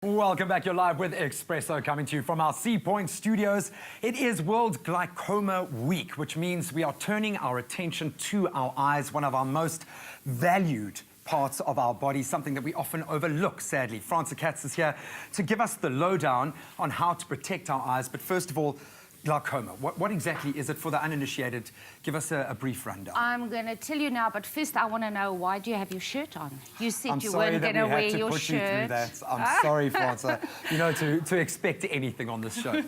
Welcome back. You're live with Expresso, coming to you from our Sea Point studios. It is World Glaucoma Week, which means we are turning our attention to our eyes, one of our most valued parts of our body, something that we often overlook, sadly. Fransa Katz is here to give us the lowdown on how to protect our eyes. But first of all, glaucoma. What exactly is it for the uninitiated? Give us a brief rundown. I'm going to tell you now, but first I want to know, why do you have your shirt on? You said you weren't going to wear your shirt. I'm sorry, Fransa. You know, to expect anything on this show.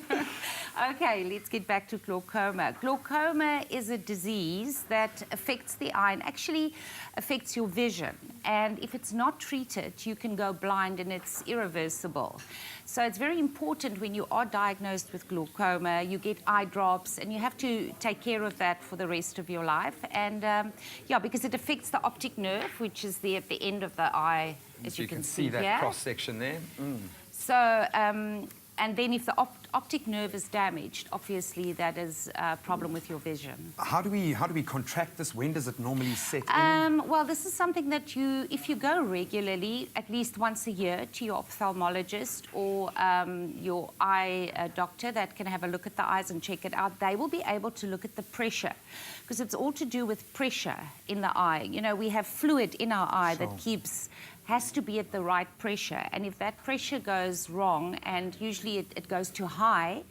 Okay, let's get back to glaucoma. Glaucoma is a disease that affects the eye and actually affects your vision. And if it's not treated, you can go blind and it's irreversible. So it's very important when you are diagnosed with glaucoma, you get eye drops and you have to take care of that for the rest of your life. And yeah, because it affects the optic nerve, which is at the end of the eye, as you can see that here. cross-section there. So, and then if the optic nerve is damaged, obviously that is a problem with your vision. How do we contract this? When does it normally set in? Well, this is something that if you go regularly, at least once a year, to your ophthalmologist or your eye doctor that can have a look at the eyes and check it out, they will be able to look at the pressure, because it's all to do with pressure in the eye. You know, we have fluid in our eye that has to be at the right pressure, and if that pressure goes wrong, and usually it goes too high,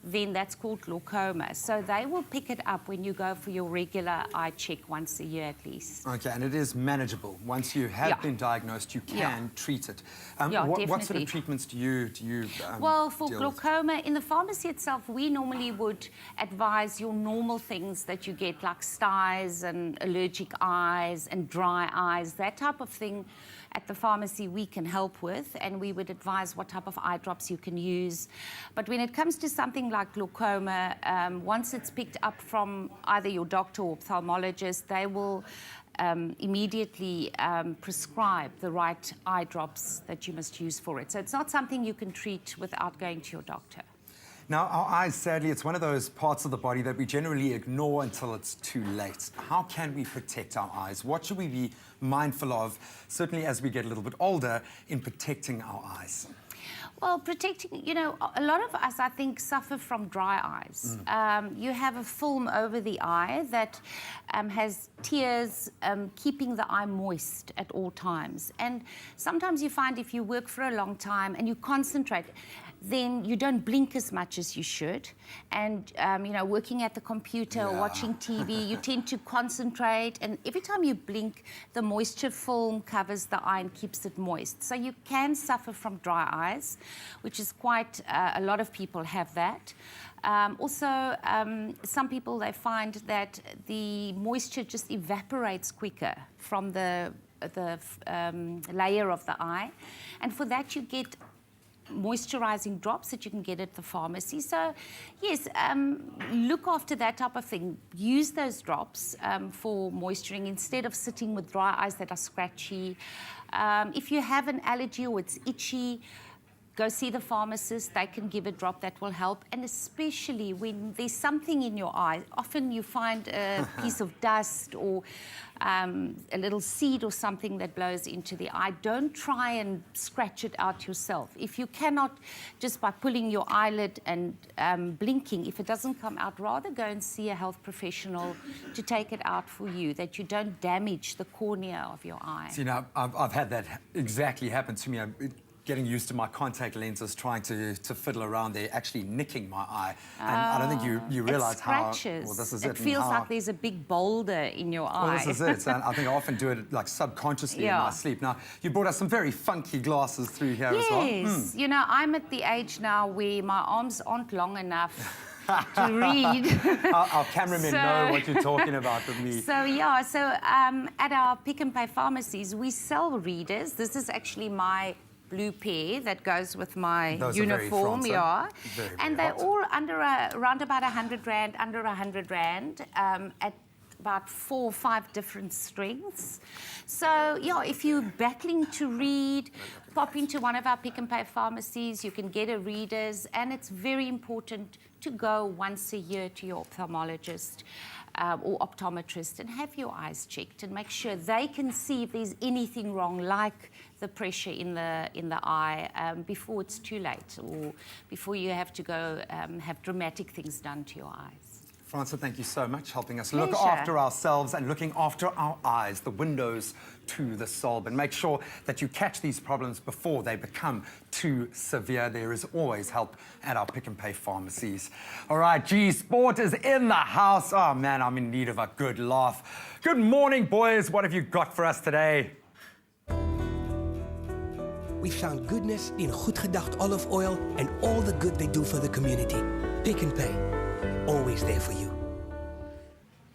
then that's called glaucoma. So they will pick it up when you go for your regular eye check once a year at least. Okay, and it is manageable. Once you have been diagnosed, you can treat it. What sort of treatments do you well, for glaucoma, in the pharmacy itself, we normally would advise your normal things that you get, like styes and allergic eyes and dry eyes, that type of thing. At the pharmacy we can help with, and we would advise what type of eye drops you can use. But when it comes to something like glaucoma, once it's picked up from either your doctor or ophthalmologist, they will immediately prescribe the right eye drops that you must use for it. So it's not something you can treat without going to your doctor. Now, our eyes, sadly, it's one of those parts of the body that we generally ignore until it's too late. How can we protect our eyes? What should we be mindful of, certainly as we get a little bit older, in protecting our eyes? Well, protecting, you know, a lot of us, I think, suffer from dry eyes. You have a film over the eye that has tears keeping the eye moist at all times. And sometimes you find if you work for a long time and you concentrate, then you don't blink as much as you should. And, you know, working at the computer or watching TV, you tend to concentrate. And every time you blink, the moisture film covers the eye and keeps it moist. So you can suffer from dry eyes, which is quite, a lot of people have that. Also, some people, they find that the moisture just evaporates quicker from the layer of the eye. And for that, you get moisturizing drops that you can get at the pharmacy. So yes, look after that type of thing. Use those drops for moisturing instead of sitting with dry eyes that are scratchy. If you have an allergy or it's itchy, go see the pharmacist. They can give a drop that will help. And especially when there's something in your eye, often you find a piece of dust or a little seed or something that blows into the eye. Don't try and scratch it out yourself. If you cannot, just by pulling your eyelid and blinking, if it doesn't come out, rather go and see a health professional to take it out for you, that you don't damage the cornea of your eye. See, now, I've had that exactly happen to me. Getting used to my contact lenses, trying to fiddle around there, actually nicking my eye. And I don't think you realise how... Well, this is it. It feels like there's a big boulder in your eye. Well, this is it. And I think I often do it like subconsciously in my sleep. Now, you brought us some very funky glasses through here as well. Yes. You know, I'm at the age now where my arms aren't long enough to read. Our cameramen know what you're talking about with me. So, yeah, at our Pick and Pay pharmacies, we sell readers. This is actually my blue pair that goes with my uniform, and they're all under around about 100 Rand, under 100 Rand, at about 4 or 5 different strengths. So, yeah, if you're battling to read, pop into one of our Pick and Pay pharmacies. You can get a readers, and it's very important to go once a year to your ophthalmologist or optometrist and have your eyes checked and make sure they can see if there's anything wrong, like the pressure in the eye, before it's too late or before you have to go have dramatic things done to your eyes. Fransa, thank you so much, helping us Pleasure. look after ourselves and looking after our eyes, the windows to the soul. And make sure that you catch these problems before they become too severe. There is always help at our Pick and Pay pharmacies. All right, G Sport is in the house. Oh man, I'm in need of a good laugh. Good morning, boys. What have you got for us today? We found goodness in goed gedacht olive oil and all the good they do for the community. Pick and Pay, always there for you.